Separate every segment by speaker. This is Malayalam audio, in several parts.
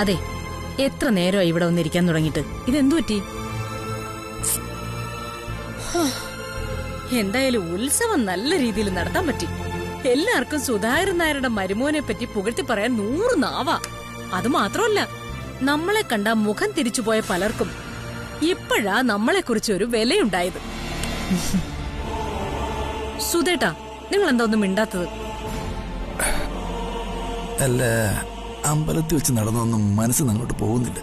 Speaker 1: അതെ, എത്ര നേരമായി ഇവിടെ വന്നിരിക്കാൻ തുടങ്ങിയിട്ട്. ഇതെന്തു പറ്റി? എന്തായാലും ഉത്സവം നല്ല രീതിയിൽ നടത്താൻ പറ്റി. എല്ലാവർക്കും സുധാകരൻ നായരുടെ മരുമോനെ പറ്റി പുകഴ്ത്തി പറയാൻ 100 നാവാ. അത് മാത്രമല്ല, നമ്മളെ കണ്ട മുഖം തിരിച്ചുപോയ പലർക്കും ഇപ്പോഴാ നമ്മളെ കുറിച്ച് ഒരു വിലയുണ്ടായത്. സുധേട്ടാ, നിങ്ങൾ എന്താ ഒന്നും മിണ്ടാത്തത്?
Speaker 2: അല്ല, അമ്പലത്തിൽ വെച്ച് നടന്നൊന്നും മനസ്സിൽ അങ്ങോട്ട് പോകുന്നില്ല.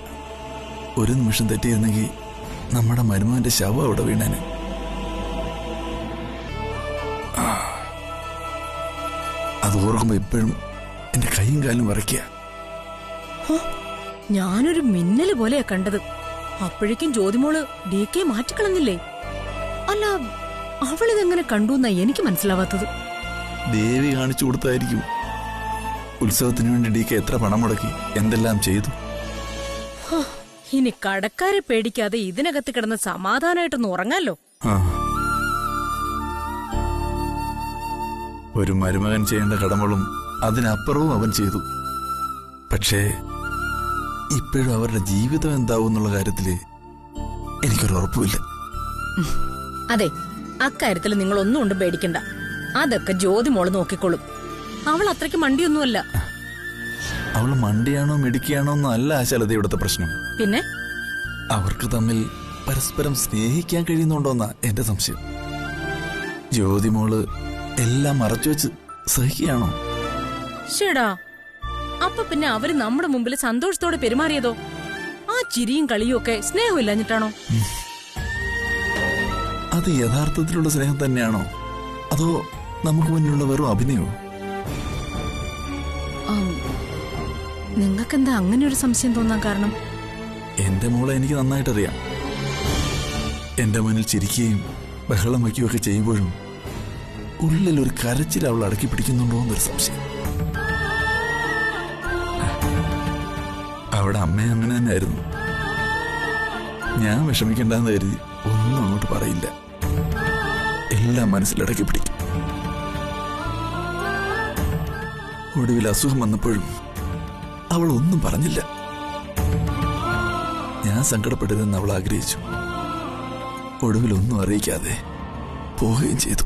Speaker 2: ഒരു നിമിഷം തെറ്റിയിരുന്നെങ്കിൽ നമ്മുടെ മരുമോന്റെ ശവം അവിടെ വീണാന്. അത് ഓർക്കുമ്പോ ഇപ്പോഴും എന്റെ കൈയും കാലും വിറയ്ക്കുക.
Speaker 1: ഞാനൊരു മിന്നല് പോലെയാ കണ്ടത്. അപ്പോഴേക്കും ജ്യോതിമോള് DK മാറ്റിക്കളഞ്ഞില്ലേ? അല്ല, അവളിതെങ്ങനെ കണ്ടു എന്നാ എനിക്ക് മനസ്സിലാവാത്തത്.
Speaker 2: ദേവി കാണിച്ചു കൊടുത്തായിരിക്കും. ഉത്സവത്തിന് വേണ്ടി DK എത്ര പണം മുടക്കി, എന്തെല്ലാം ചെയ്തു.
Speaker 1: ഇനി കടക്കാരെ പേടിക്കാതെ ഇതിനകത്ത് കിടന്ന് സമാധാനമായിട്ടൊന്ന് ഉറങ്ങാലോ.
Speaker 2: ഒരു മരുമകൻ ചെയ്യേണ്ട കടമകളും അതിനപ്പുറവും അവൻ ചെയ്തു. പക്ഷേ ഇപ്പോഴും അവരുടെ ജീവിതം എന്താവും എന്നുള്ള കാര്യത്തില് എനിക്കൊരു ഉറപ്പുമില്ല.
Speaker 1: അതെ, അക്കാര്യത്തിൽ നിങ്ങൾ ഒന്നും കൊണ്ട് പേടിക്കണ്ട. അതൊക്കെ ജ്യോതിമോള് നോക്കിക്കോളും. അവൾ അത്രയ്ക്ക് മണ്ടിയൊന്നുമല്ല.
Speaker 2: അവൾ മണ്ടിയാണോ മിടുക്കിയാണോ എന്നല്ല ആശാലത ഇവിടുത്തെ പ്രശ്നം.
Speaker 1: പിന്നെ
Speaker 2: അവർക്ക് തമ്മിൽ പരസ്പരം സ്നേഹിക്കാൻ കഴിയുന്നുണ്ടോന്നാ എന്റെ സംശയം. ജ്യോതിമോള് എല്ലാം മറച്ചുവെച്ച് സഹിക്കുകയാണോ?
Speaker 1: ശേടാ, അപ്പൊ പിന്നെ അവര് നമ്മുടെ മുമ്പിൽ സന്തോഷത്തോടെ പെരുമാറിയതോ? ആ ചിരിയും കളിയും ഒക്കെ സ്നേഹമില്ലാഞ്ഞിട്ടാണോ?
Speaker 2: അത് യഥാർത്ഥത്തിലുള്ള സ്നേഹം തന്നെയാണോ, അതോ നമുക്ക് മുന്നിലുള്ള വെറും അഭിനയമോ?
Speaker 1: നിങ്ങൾക്കെന്താ അങ്ങനെ ഒരു സംശയം തോന്നാൻ കാരണം?
Speaker 2: എന്റെ മോളെ എനിക്ക് നന്നായിട്ടറിയാം. എന്റെ മുന്നിൽ ചിരിക്കുകയും ബഹളം വയ്ക്കുകയൊക്കെ ചെയ്യുമ്പോഴും ഉള്ളിൽ ഒരു കരച്ചിൽ അവൾ അടക്കി പിടിക്കുന്നുണ്ടോ എന്നൊരു സംശയം. അവിടെ അമ്മ അങ്ങനെ തന്നെയായിരുന്നു. ഞാൻ വിഷമിക്കണ്ടെന്ന് കരുതി ഒന്നും അങ്ങോട്ട് പറയില്ല. എല്ലാം മനസ്സിലടക്കി പിടിക്കും. ഒടുവിൽ അസുഖം വന്നപ്പോഴും അവൾ ഒന്നും പറഞ്ഞില്ല. ഞാൻ സങ്കടപ്പെടരുതെന്ന് അവൾ ആഗ്രഹിച്ചു. ഒടുവിൽ ഒന്നും അറിയിക്കാതെ പോവുകയും ചെയ്തു.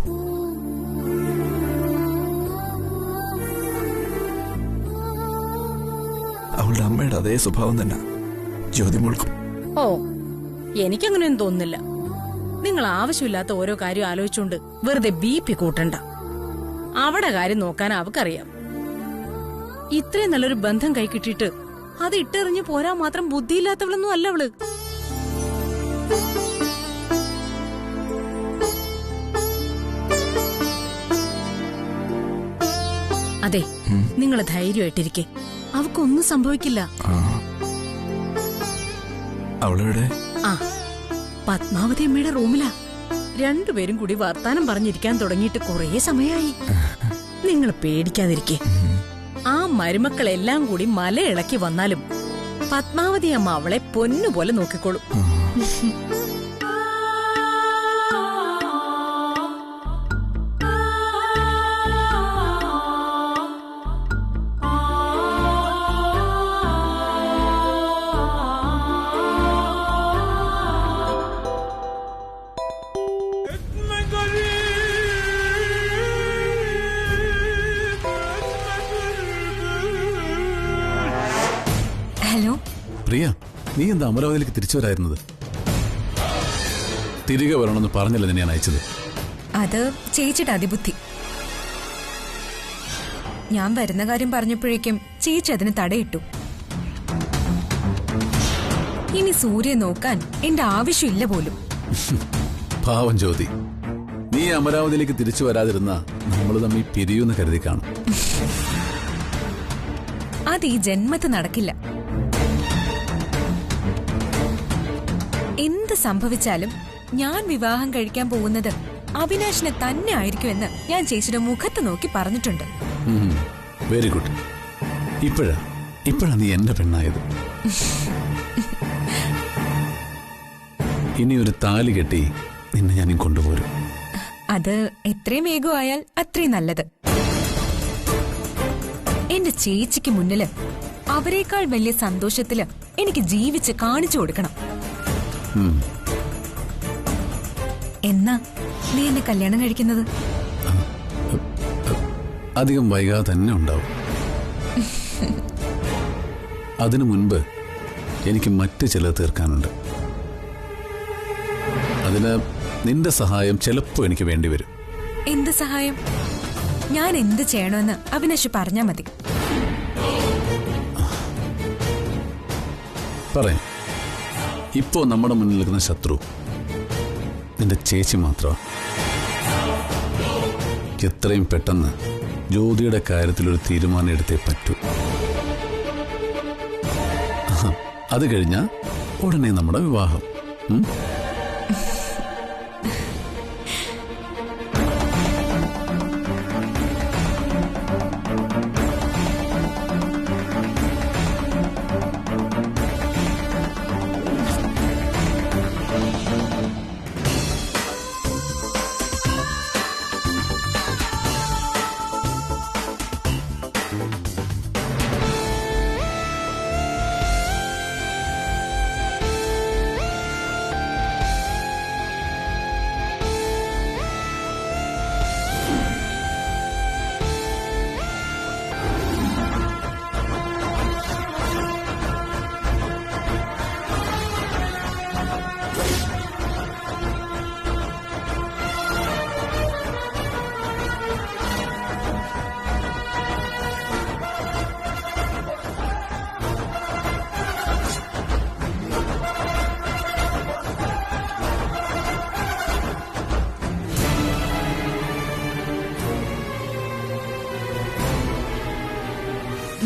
Speaker 2: അവളുടെ അമ്മയുടെ അതേ സ്വഭാവം തന്നെ ജ്യോതിമോൾക്കും.
Speaker 1: ഓ, എനിക്കങ്ങനെയൊന്നും തോന്നുന്നില്ല. നിങ്ങൾ ആവശ്യമില്ലാത്ത ഓരോ കാര്യം ആലോചിച്ചുകൊണ്ട് വെറുതെ BP കൂട്ടണ്ട. അവിടെ കാര്യം നോക്കാൻ അവക്കറിയാം. ഇത്രയും നല്ലൊരു ബന്ധം കൈ കിട്ടിയിട്ട് അത് ഇട്ടെറിഞ്ഞ് പോരാൻ മാത്രം ബുദ്ധിയില്ലാത്തവളൊന്നും അല്ല അവള്. അതെ, നിങ്ങൾ ധൈര്യമായിട്ടിരിക്കെ. അവക്കൊന്നും സംഭവിക്കില്ല.
Speaker 2: അവളെവിടെ?
Speaker 1: ആ, പത്മാവതി അമ്മയുടെ റൂമിലാ. രണ്ടുപേരും കൂടി വർത്താനം പറഞ്ഞിരിക്കാൻ തുടങ്ങിയിട്ട് കുറേ സമയമായി. നിങ്ങൾ പേടിക്കാതിരിക്കെ. ആ മരുമക്കളെല്ലാം കൂടി മലയിളക്കി വന്നാലും പത്മാവതി അമ്മ അവളെ പൊന്നുപോലെ നോക്കിക്കോളും.
Speaker 3: ഹലോ
Speaker 4: പ്രിയ, നീ എന്താ അമരാവതിയിലേക്ക് തിരിച്ചു വരായിരുന്നത്? തിരികെ വരണമെന്ന് പറഞ്ഞല്ലേ നിന്നെ ഞാൻ അയച്ചത്?
Speaker 3: അത് ചേച്ചിയുടെ അതിബുദ്ധി. ഞാൻ വരുന്ന കാര്യം പറഞ്ഞപ്പോഴേക്കും ചേച്ചി അതിന് തടയിട്ടു. ഇനി സൂര്യ നോക്കാൻ എന്റെ ആവശ്യമില്ല പോലും.
Speaker 4: പാവം ജ്യോതി, നീ അമരാവതിയിലേക്ക് തിരിച്ചു വരാതിരുന്ന നമ്മൾ തമ്മിൽ പിരിയൂന്ന് കരുതി കാണും.
Speaker 3: അത് ഈ ജന്മത്ത് നടക്കില്ല. എന്ത് സംഭവിച്ചാലും ഞാൻ വിവാഹം കഴിക്കാൻ പോകുന്നത് അവിനാശിനെ തന്നെ ആയിരിക്കുമെന്ന് ഞാൻ ചേച്ചിയുടെ മുഖത്ത് നോക്കി പറഞ്ഞിട്ടുണ്ട്.
Speaker 4: Very good. ഇപ്പോഴാ നീ എന്റെ പെണ്ണായത്. ഇനി ഒരു താലി കെട്ടി നിന്നെ ഞാൻ കൊണ്ടുപോരും.
Speaker 3: അത് എത്രയും വേഗമായാൽ അത്രയും നല്ലത്. എന്റെ ചേച്ചിക്ക് മുന്നില് അവരെക്കാൾ വലിയ സന്തോഷത്തില് എനിക്ക് ജീവിച്ച് കാണിച്ചു കൊടുക്കണം.
Speaker 4: ഉം.
Speaker 3: എന്നാ നീ എന്നെ കല്യാണം കഴിക്കുന്നത്?
Speaker 4: അധികം വൈകാതെ തന്നെ ഉണ്ടാവും. അതിനു മുൻപ് എനിക്ക് മറ്റ് ചിലത് തീർക്കാനുണ്ട്. അതിന് നിന്റെ സഹായം ചിലപ്പോ എനിക്ക് വേണ്ടിവരും.
Speaker 3: എന്ത് സഹായം? ഞാൻ എന്ത് ചെയ്യണമെന്ന് അവിനാശ് പറഞ്ഞാ മതി.
Speaker 4: പറയാം. ഇപ്പോ നമ്മുടെ മുന്നിൽ നിൽക്കുന്ന ശത്രു നിന്റെ ചേച്ചി മാത്രമാണ്. എത്രയും പെട്ടെന്ന് ജ്യോതിയുടെ കാര്യത്തിലൊരു തീരുമാനം എടുത്തേ പറ്റൂ. അത് കഴിഞ്ഞാ ഉടനെ നമ്മുടെ വിവാഹം.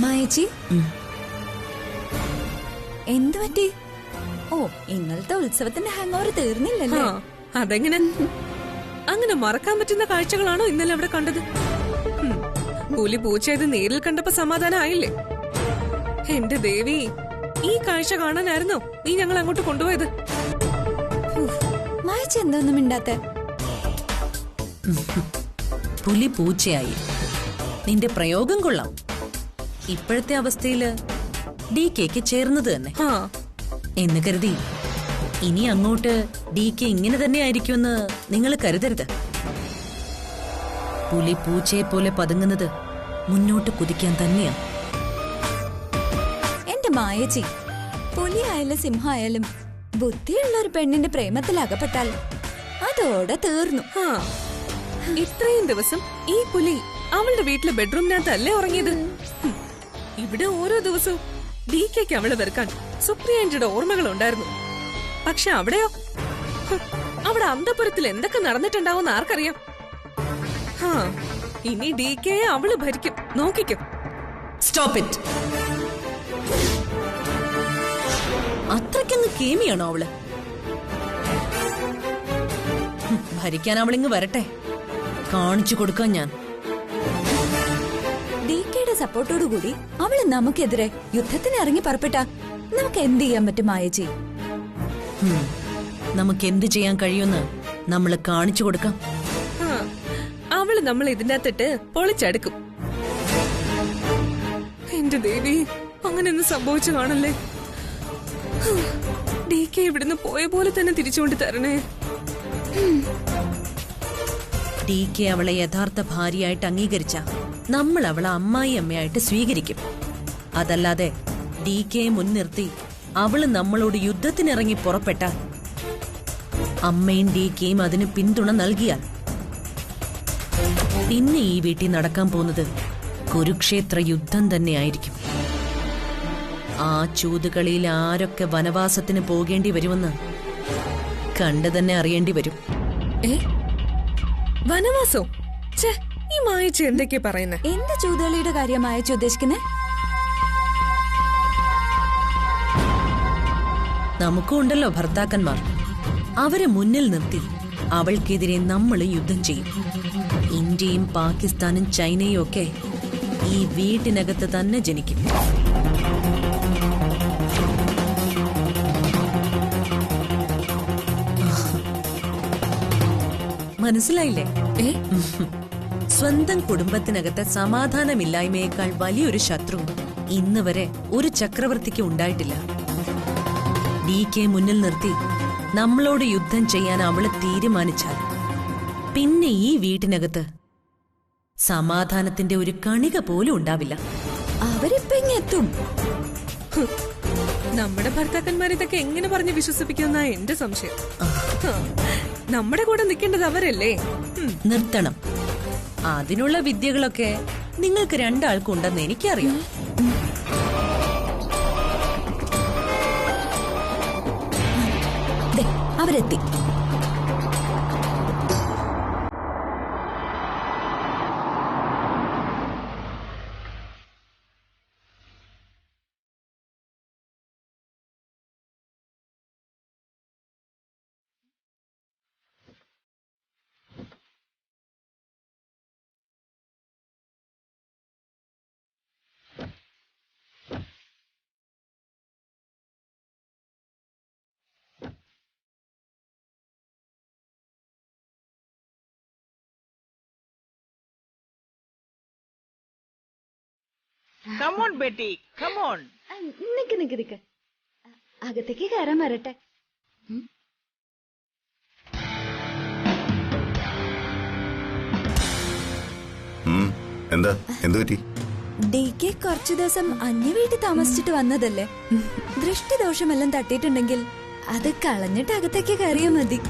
Speaker 5: മായച്ചി, എന്തു പറ്റി? ഓ, ഇന്നലത്തെ ഉത്സവത്തിന്റെ ഹാങ് ഓവർ തീർന്നില്ലല്ലേ?
Speaker 6: അതെങ്ങനെ? അങ്ങനെ മറക്കാൻ പറ്റുന്ന കാഴ്ചകളാണോ ഇന്നലെ അവിടെ കണ്ടത്? പുലി പൂച്ചയത് നേരിൽ കണ്ടപ്പോ സമാധാനമായില്ലേ? എന്റെ ദേവി, ഈ കാഴ്ച കാണാനായിരുന്നോ നീ ഞങ്ങൾ അങ്ങോട്ട് കൊണ്ടുപോയത്?
Speaker 5: മായച്ചി എന്തൊന്നും മിണ്ടാത്തെ?
Speaker 1: പുലി പൂച്ചയായി. നിന്റെ പ്രയോഗം കൊള്ളാം. ഇപ്പോഴത്തെ അവസ്ഥയില് ഡി കെക്ക് ചേർന്നത് തന്നെ എന്ന് കരുതി ഇനി അങ്ങോട്ട് ഡി കെ ഇങ്ങനെ തന്നെ ആയിരിക്കുമെന്ന് നിങ്ങൾ കരുതരുത്. പുലി പൂച്ചയെ പോലെ പതുങ്ങുന്നത് മുന്നോട്ട് കുതിക്കാൻ തന്നെയാ.
Speaker 5: എന്റെ മായച്ചി, പുലിയായാലും സിംഹമായാലും ബുദ്ധിയുള്ള ഒരു പെണ്ണിന്റെ പ്രേമത്തിൽ അകപ്പെട്ടാൽ അതോടെ തീർന്നു.
Speaker 6: ഇത്രയും ദിവസം ഈ പുലി അവളുടെ വീട്ടിലെ ബെഡ്റൂമിനകത്തല്ലേ ഉറങ്ങിയത്? ഇവിടെ ഓരോ ദിവസവും ഡി കെക്ക് അവളെ വെറുക്കാൻ സുപ്രിയന്റെ ഓർമ്മകൾ ഉണ്ടായിരുന്നു. പക്ഷെ അവിടെയോ, അവിടെ അന്തപുരത്തിൽ എന്തൊക്കെ നടന്നിട്ടുണ്ടാവുമെന്ന് ആർക്കറിയാം? ഇനി ഡി കെയെ അവള് ഭരിക്കും, നോക്കിക്കും.
Speaker 1: Stop it. അത്രയ്ക്കൊന്ന് കേമിയാണോ അവള്? ഭരിക്കാൻ അവളിങ്ങ് വരട്ടെ, കാണിച്ചു കൊടുക്കാൻ ഞാൻ.
Speaker 5: ഡികെയുടെ സപ്പോർട്ടോടുകൂടി അവള് നമുക്കെതിരെ യുദ്ധത്തിന് ഇറങ്ങി പുറപ്പെട്ട നമുക്ക് എന്ത് ചെയ്യാൻ പറ്റും മായച്ചി?
Speaker 1: നമുക്ക് എന്ത് ചെയ്യാൻ കഴിയുമെന്ന് നമ്മള് കാണിച്ചു കൊടുക്കാം.
Speaker 6: അവള് നമ്മൾ ഇതിന്റെ അകത്തിട്ട് പൊളിച്ചടുക്കും. എന്റെ ദേവി, അങ്ങനെയൊന്നും സംഭവിച്ചു കാണല്ലേ? ഡി കെ ഇവിടുന്ന് പോയ പോലെ തന്നെ തിരിച്ചുകൊണ്ട് തരണേ.
Speaker 1: ഡി കെ അവളെ യഥാർത്ഥ ഭാര്യയായിട്ട് അംഗീകരിച്ച നമ്മൾ അവളെ അമ്മായി അമ്മയായിട്ട് സ്വീകരിക്കും. അതല്ലാതെ ഡി കെയെ മുൻനിർത്തി അവള് നമ്മളോട് യുദ്ധത്തിനിറങ്ങി പുറപ്പെട്ടാൽ, അമ്മയും ഡി കെയും അതിന് പിന്തുണ നൽകിയാൽ, പിന്നെ ഈ വീട്ടിൽ നടക്കാൻ പോകുന്നത് കുരുക്ഷേത്ര യുദ്ധം തന്നെയായിരിക്കും. ആ ചൂതുകളിയിൽ ആരൊക്കെ വനവാസത്തിന് പോകേണ്ടി വരുമെന്ന് കണ്ടു തന്നെ അറിയേണ്ടി വരും.
Speaker 6: വനവാസോ? ഈ മായച്ച എന്തൊക്കെയാ പറയുന്നത്?
Speaker 5: എന്ത് ചൂതുകളിയുടെ കാര്യം മായച്ച ഉദ്ദേശിക്കുന്നേ?
Speaker 1: നമുക്കും ഉണ്ടല്ലോ ഭർത്താക്കന്മാർ. അവരെ മുന്നിൽ നിർത്തി അവൾക്കെതിരെ നമ്മൾ യുദ്ധം ചെയ്യും. ഇന്ത്യയും പാകിസ്ഥാനും ചൈനയും ഒക്കെ ഈ വീട്ടിനകത്ത് തന്നെ ജനിക്കും. മനസ്സിലായില്ലേ?
Speaker 3: സ്വന്തം കുടുംബത്തിനകത്തെ സമാധാനമില്ലായ്മയേക്കാൾ വലിയൊരു ശത്രു ഇന്ന് വരെ ഒരു ചക്രവർത്തിക്ക് ഉണ്ടായിട്ടില്ല. DK മുന്നിൽ നിർത്തി നമ്മളോട് യുദ്ധം ചെയ്യാൻ അവള് തീരുമാനിച്ചാൽ പിന്നെ ഈ വീട്ടിനകത്ത് സമാധാനത്തിന്റെ ഒരു കണിക പോലും ഉണ്ടാവില്ല.
Speaker 5: അവരിപ്പോ ഇങ്ങെത്തും.
Speaker 6: നമ്മുടെ ഭർത്താക്കന്മാർ ഇതൊക്കെ എങ്ങനെ പറഞ്ഞ് വിശ്വസിപ്പിക്കുന്ന എന്റെ സംശയം. നമ്മുടെ കൂടെ നിൽക്കേണ്ടത് അവരല്ലേ?
Speaker 3: നിർത്തണം. അതിനുള്ള വിദ്യകളൊക്കെ നിങ്ങൾക്ക് രണ്ടാൾക്കുണ്ടെന്ന് എനിക്കറിയാം.
Speaker 5: അവരെത്തി.
Speaker 7: Come on, Betty. Come on.
Speaker 5: നിക്ക് അകത്തേക്ക് കയറാൻ വരട്ടെ.
Speaker 8: എന്താ എന്തു പറ്റി?
Speaker 5: DK കുറച്ചു ദിവസം അന്യ വീട്ടിൽ താമസിച്ചിട്ട് വന്നതല്ലേ. ദൃഷ്ടിദോഷമെല്ലാം തട്ടിയിട്ടുണ്ടെങ്കിൽ അത് കളഞ്ഞിട്ട് അകത്തേക്ക് കയറിയാ മതി.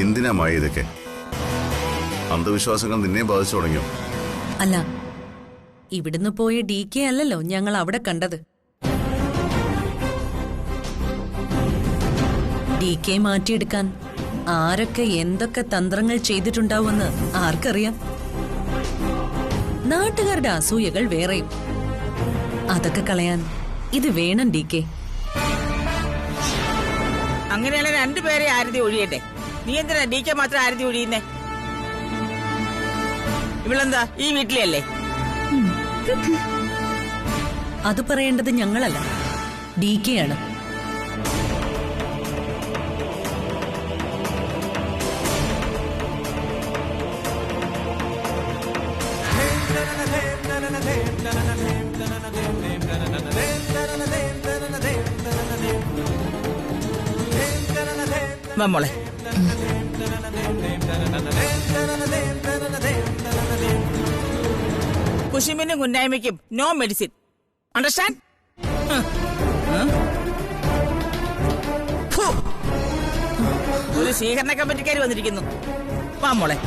Speaker 8: എന്തിനാ മായ ഇതൊക്കെ? അന്ധവിശ്വാസങ്ങൾ നിന്നെ ബാധിച്ചു തുടങ്ങിയോ?
Speaker 3: അല്ല, ഇവിടുന്ന് പോയ DK അല്ലല്ലോ ഞങ്ങൾ അവിടെ കണ്ടത്. DK മാറ്റിയെടുക്കാൻ ആരൊക്കെ എന്തൊക്കെ തന്ത്രങ്ങൾ ചെയ്തിട്ടുണ്ടാവുമെന്ന് ആർക്കറിയാം? നാട്ടുകാരുടെ അസൂയകൾ വേറെയും. അതൊക്കെ കളയാൻ ഇത് വേണം DK.
Speaker 7: അങ്ങനെയുള്ള രണ്ടുപേരെ ആരതി ഒഴിയട്ടെ. നീ എന്തിനാ DK മാത്രം ആരതി ഒഴിയുന്നേ? ഇവളെന്താ ഈ വീട്ടിലല്ലേ?
Speaker 3: അത് പറയേണ്ടത് ഞങ്ങളല്ല, DK ആണ്.
Speaker 7: മോളെ, കുശുമ്പിനും കുന്നായ്മയ്ക്കും നോ മെഡിസിൻ. അണ്ടർസ്റ്റാൻഡ്? ഒരു സ്വീകരണ കമ്മിറ്റിക്കാർ വന്നിരിക്കുന്നു. വാ മോളെ.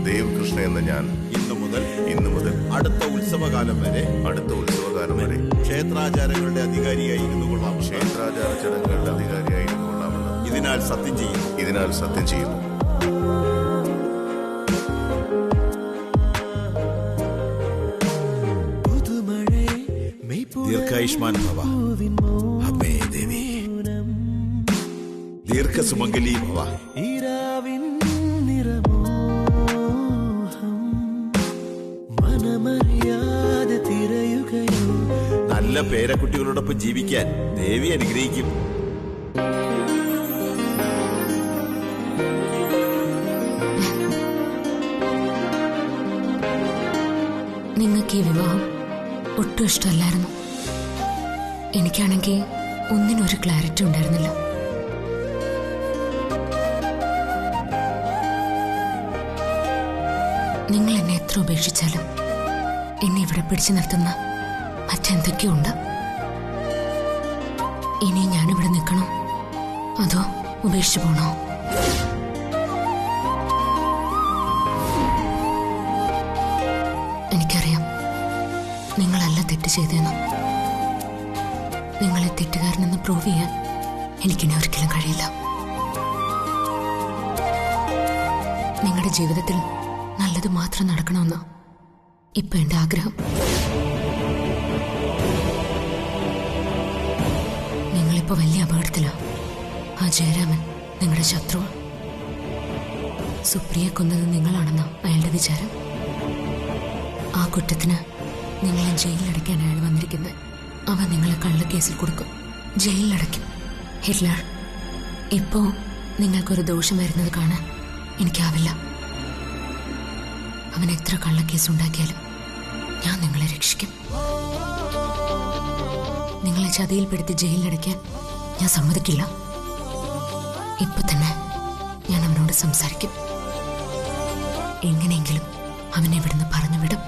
Speaker 8: ദേവകൃഷ്ണ എന്ന ഞാൻ ഇന്നു മുതൽ അടുത്ത ഉത്സവകാലം വരെ ക്ഷേത്രാചാരങ്ങളുടെ അധികാരിയായിരുന്നു കൊള്ളാം. ഇതിനാൽ സത്യം ചെയ്യുന്നു.
Speaker 2: ദീർഘായുഷ്മാൻ ഭവ. അമ്മേ ദേവി, ദീർഘസുമംഗലി ഭവ. നല്ല പേരക്കുട്ടികളോടൊപ്പം ജീവിക്കാൻ ദേവി അനുഗ്രഹിക്കും.
Speaker 9: എനിക്ക് ഈ വിവാഹം ഒട്ടും ഇഷ്ടമല്ലായിരുന്നു. എനിക്കാണെങ്കിൽ ഒന്നിനൊരു ക്ലാരിറ്റി ഉണ്ടായിരുന്നില്ല. നിങ്ങൾ എന്നെ എത്ര ഉപേക്ഷിച്ചാലും എന്നെ ഇവിടെ പിടിച്ചു നിർത്തുന്ന മറ്റെന്തൊക്കെയോ ഉണ്ട്. ഇനി ഞാനിവിടെ നിൽക്കണോ അതോ ഉപേക്ഷിച്ചു പോണോ? എനിക്കറിയാം നിങ്ങളല്ല തെറ്റ് ചെയ്തതെന്ന്. നിങ്ങളെ തെറ്റുകാരനെന്ന് പ്രൂവ് ചെയ്യാൻ എനിക്കിനി ഒരിക്കലും കഴിയില്ല. നിങ്ങളുടെ ജീവിതത്തിൽ നല്ലത് മാത്രം നടക്കണമെന്ന് ഇപ്പൊ എന്റെ ആഗ്രഹം. നിങ്ങളിപ്പോ വലിയ അപകടത്തിലാ. ആ ജയരാമൻ നിങ്ങളുടെ ശത്രു. സുപ്രിയെ കൊന്നത് നിങ്ങളാണെന്ന അയാളുടെ വിചാരം. ആ കുറ്റത്തിന് നിങ്ങളെ ജയിലിലടയ്ക്കാൻ അയാൾ വന്നിരിക്കുന്നത്. അവ നിങ്ങളെ കള്ളക്കേസിൽ കൊടുക്കും, ജയിലിലടയ്ക്കും. ഹിറ്റ്ലർ, ഇപ്പോ നിങ്ങൾക്കൊരു ദോഷം വരുന്നത് കാണാൻ എനിക്കാവില്ല. അവൻ എത്ര കള്ളക്കേസ് ഉണ്ടാക്കിയാലും ഞാൻ നിങ്ങളെ രക്ഷിക്കും. നിങ്ങളെ ചതിയിൽപ്പെടുത്തി ജയിലിലടയ്ക്കാൻ ഞാൻ സമ്മതിക്കില്ല. ഇപ്പൊ തന്നെ ഞാൻ അവനോട് സംസാരിക്കും. എങ്ങനെയെങ്കിലും അവനെ ഇവിടുന്ന് പറഞ്ഞുവിടും.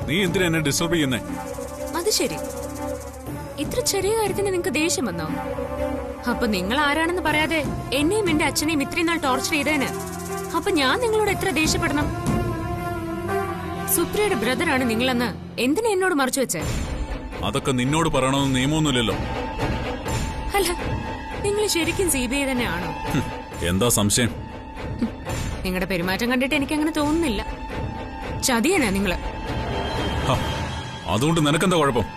Speaker 10: നീ എന്തിനാ എന്നെ ഡിസ്റ്റർബ് ചെയ്യുന്നേ?
Speaker 9: അത് ശരി, ഇത്ര ചെറിയ കാര്യത്തിന് നിങ്ങൾക്ക് ദേഷ്യം വന്നോ? അപ്പൊ നിങ്ങൾ ആരാണെന്ന് പറയാതെ എന്നെയും എന്റെ അച്ഛനെയും ഇത്രയും നാൾ ടോർച്ചർ ചെയ്തേന് അപ്പൊ ഞാൻ നിങ്ങളോട് എത്ര ദേഷ്യപ്പെടണം? സുപ്രിയയുടെ ബ്രദറാണ് നിങ്ങളെന്ന് എന്തിനാ എന്നോട് മറച്ചു വെച്ചേ?
Speaker 10: അതൊക്കെ നിന്നോട് പറയണമെന്ന് നിയമമൊന്നുമില്ലല്ലോ.
Speaker 9: അല്ല, നിങ്ങൾ ശരിക്കും CBI തന്നെയാണോ?
Speaker 10: എന്താ സംശയം?
Speaker 9: നിങ്ങളുടെ പെരുമാറ്റം കണ്ടിട്ട് എനിക്ക് അങ്ങനെ തോന്നുന്നില്ല. ചതിയനാ നിങ്ങള്.
Speaker 10: അതുകൊണ്ട് നിനക്കെന്താ കുഴപ്പം?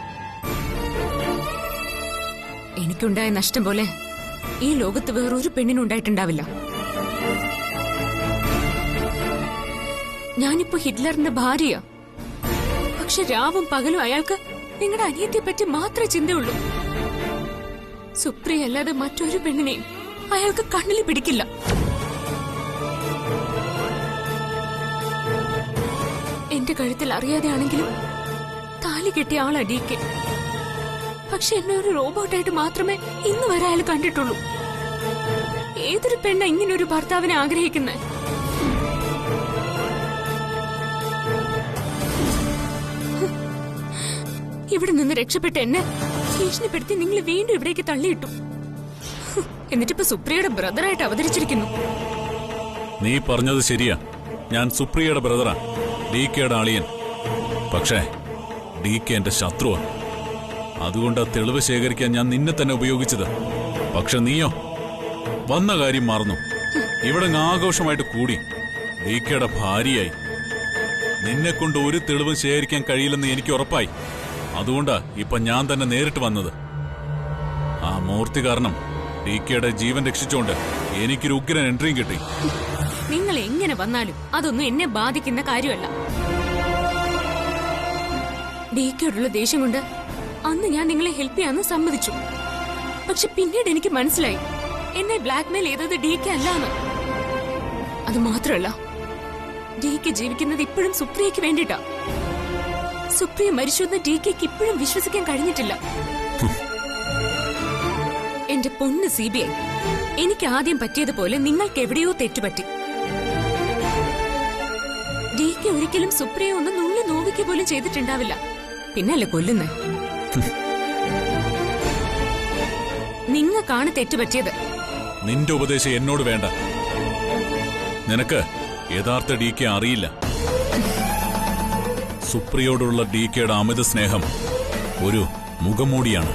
Speaker 9: എനിക്കുണ്ടായ നഷ്ടം പോലെ ഈ ലോകത്ത് വേറൊരു പെണ്ണിനുണ്ടായിട്ടുണ്ടാവില്ല. ഞാനിപ്പോ ഹിറ്റ്ലറിന്റെ ഭാര്യയാ. പക്ഷെ രാവും പകലും അയാൾക്ക് നിങ്ങളുടെ അനിയത്തിയെ പറ്റി മാത്രമേ ചിന്തയുള്ളൂ. സുപ്രിയ അല്ലാതെ മറ്റൊരു പെണ്ണിനെയും അയാൾക്ക് കണ്ണിൽ പിടിക്കില്ല. എന്റെ കഴുത്തിൽ അറിയാതെയാണെങ്കിലും താലി കെട്ടിയ ആളാ DK. പക്ഷെ എന്നെ ഒരു റോബോട്ടായിട്ട് മാത്രമേ ഇന്ന് വരെ അയാൾ കണ്ടിട്ടുള്ളൂ. ഏതൊരു പെണ്ണ ഇങ്ങനെ ഒരു ഭർത്താവിനെ ആഗ്രഹിക്കുന്നേ? ഇവിടെ നിന്ന് രക്ഷപ്പെട്ട എന്നെ ഭീഷണിപ്പെടുത്തി നിങ്ങൾ വീണ്ടും ഇവിടേക്ക് തള്ളിയിട്ടു. എന്നിട്ടിപ്പോ സുപ്രിയയുടെ ബ്രദറായിട്ട് അവതരിച്ചിരിക്കുന്നു.
Speaker 10: നീ പറഞ്ഞത് ശരിയാ. ഞാൻ സുപ്രിയയുടെ ബ്രദറാ, DKയുടെ അളിയൻ. പക്ഷേ DK എന്റെ ശത്രുവാ. അതുകൊണ്ട് ആ തെളിവ് ശേഖരിക്കാൻ ഞാൻ നിന്നെ തന്നെ ഉപയോഗിച്ചത്. പക്ഷെ നീയോ വന്ന കാര്യം മറന്നു. ഇവിടെ ആഘോഷമായിട്ട് കൂടി DKയുടെ ഭാര്യയായി. നിന്നെ കൊണ്ട് ഒരു തെളിവും ശേഖരിക്കാൻ കഴിയില്ലെന്ന് എനിക്ക് ഉറപ്പായി. അതുകൊണ്ടാ ഇപ്പൊ ഞാൻ തന്നെ നേരിട്ട് വന്നത്. ആ മൂർത്തി കാരണം DKയുടെ ജീവൻ രക്ഷിച്ചുകൊണ്ട് എനിക്കൊരു ഉഗ്രൻ എൻട്രിയും കിട്ടി.
Speaker 9: നിങ്ങൾ എങ്ങനെ വന്നാലും അതൊന്നും എന്നെ ബാധിക്കുന്ന കാര്യമല്ല. DKയോടുള്ള ദേഷ്യം കൊണ്ട് അന്ന് ഞാൻ നിങ്ങളെ ഹെൽപ്പ് ചെയ്യാന്ന് സമ്മതിച്ചു. പക്ഷെ പിന്നീട് എനിക്ക് മനസ്സിലായി എന്നെ ബ്ലാക്ക്മെയിൽ ചെയ്തത് DK അല്ലാന്ന്. അത് മാത്രമല്ല, DK ജീവിക്കുന്നത് ഇപ്പോഴും സുപ്രിയയ്ക്ക് വേണ്ടിട്ടാ. സുപ്രിയ മരിച്ചുവെന്ന് DKക്ക് ഇപ്പോഴും വിശ്വസിക്കാൻ കഴിഞ്ഞിട്ടില്ല. എന്റെ പൊന്ന് CBI, എനിക്ക് ആദ്യം പറ്റിയതുപോലെ നിങ്ങൾക്ക് എവിടെയോ തെറ്റുപറ്റി. DK ഒരിക്കലും സുപ്രിയ ഒന്ന് നുള്ളി നോവിക്കുക പോലും ചെയ്തിട്ടുണ്ടാവില്ല. പിന്നല്ലേ കൊല്ലുന്നേ? നിങ്ങൾക്കാണ് തെറ്റുപറ്റിയത്.
Speaker 10: നിന്റെ ഉപദേശം എന്നോട് വേണ്ട. നിനക്ക് യഥാർത്ഥ DK അറിയില്ല. സുപ്രിയോടുള്ള DKയുടെ അമിത സ്നേഹം ഒരു മുഖംമൂടിയാണ്.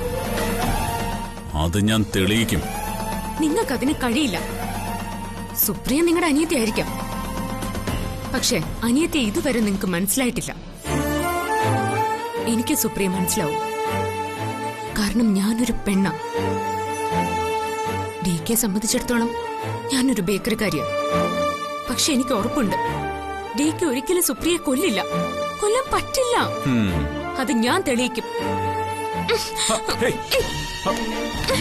Speaker 10: അത് ഞാൻ തെളിയിക്കും.
Speaker 9: നിങ്ങൾക്കതിന് കഴിയില്ല. സുപ്രിയ നിങ്ങളുടെ അനിയത്തിയായിരിക്കാം, പക്ഷെ അനിയത്തെ ഇതുവരെ നിങ്ങൾക്ക് മനസ്സിലായിട്ടില്ല. എനിക്ക് സുപ്രിയ മനസ്സിലാവും, കാരണം ഞാനൊരു പെണ്ണ. DK സംബന്ധിച്ചിടത്തോളം ഞാനൊരു ബേക്കറിക്കാരിയാണ്. പക്ഷെ എനിക്ക് ഉറപ്പുണ്ട്, DK ഒരിക്കലും സുപ്രിയെ കൊല്ലില്ല, കൊല്ലാൻ പറ്റില്ല. അത് ഞാൻ തെളിയിക്കും.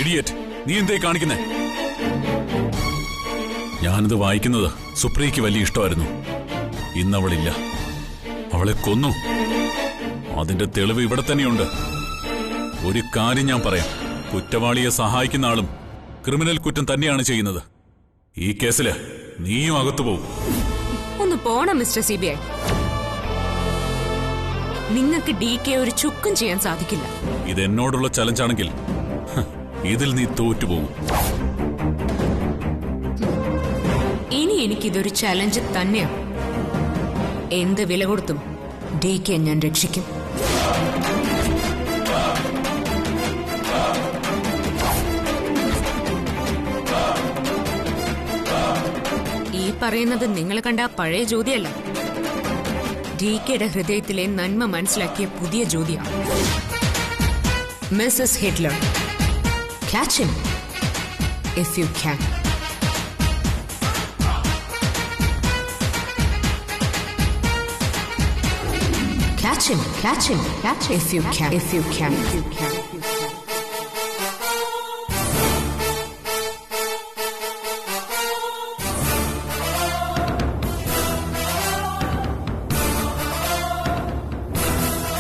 Speaker 10: ഇഡിയറ്റ്, നീ എന്തേ കാണിക്കുന്നേ? ഞാനിത് വായിക്കുന്നത് സുപ്രിയയ്ക്ക് വലിയ ഇഷ്ടമായിരുന്നു. ഇന്നവളില്ല, അവളെ കൊന്നു. അതിന്റെ തെളിവ് ഇവിടെ തന്നെയുണ്ട്. ഒരു കാര്യം ഞാൻ പറയാം, കുറ്റവാളിയെ സഹായിക്കുന്ന ആളും ക്രിമിനൽ കുറ്റം തന്നെയാണ് ചെയ്യുന്നത്. ഈ കേസില് നീയും അകത്തു പോകും.
Speaker 9: ഒന്ന് പോണം മിസ്റ്റർ CBI. നിങ്ങൾക്ക് DK ഒരു ചുക്കും ചെയ്യാൻ സാധിക്കില്ല.
Speaker 10: ഇത് എന്നോടുള്ള ചലഞ്ചാണെങ്കിൽ ഇതിൽ നീ തോറ്റുപോകും.
Speaker 9: ഇനി എനിക്കിതൊരു ചലഞ്ച് തന്നെയാണ്. എന്ത് വില കൊടുത്തും DK ഞാൻ രക്ഷിക്കും. ഈ പറയുന്നത് നിങ്ങൾ കണ്ട പഴയ ജ്യോതിയല്ല, DKയുടെ ഹൃദയത്തിലെ നന്മ മനസ്സിലാക്കിയ പുതിയ ജ്യോതിയാണ്. Mrs Hitler, catch him if you can. Catch him if you can.